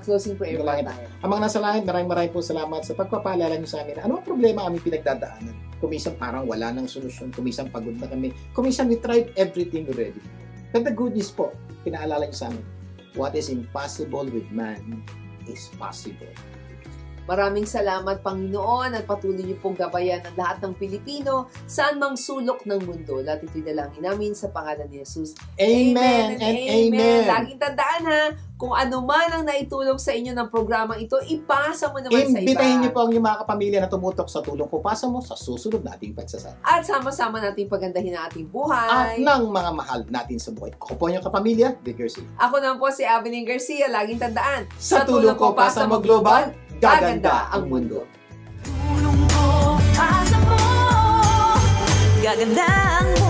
closing prayer pa tayo. Amang nasa langit, maraming po salamat sa pagpapaalala niyo sa amin. Ano ang problema aming pinagdadaanan? Kuminsan parang wala nang solusyon, kuminsan pagod na kami, kuminsan we tried everything already. But the good news po, pinaalala niyo sa amin, what is impossible with man is possible. Maraming salamat, Panginoon, at patuloy niyo pong gabayan ang lahat ng Pilipino saan mang sulok ng mundo. Lahat ito'y dalangin namin sa pangalan ni Jesus. Amen and amen. Laging tandaan ha, kung ano man ang naitulong sa inyo ng programang ito, ipasa mo naman sa iba. Imbitahin niyo po ang inyong mga kapamilya na tumutok sa tulong ko. Pasa mo sa susunod nating pagsasama. At sama-sama nating pagandahin ang ating buhay. At ng mga mahal natin sa buhay. Ako po yung kapamilya, Vic Garcia. Ako naman po si Evelyn Garcia. Laging tandaan, Sa tulong ko, pasa mo global, gaganda ang mundo. Tulong ko, pasa mo, gaganda ang mundo.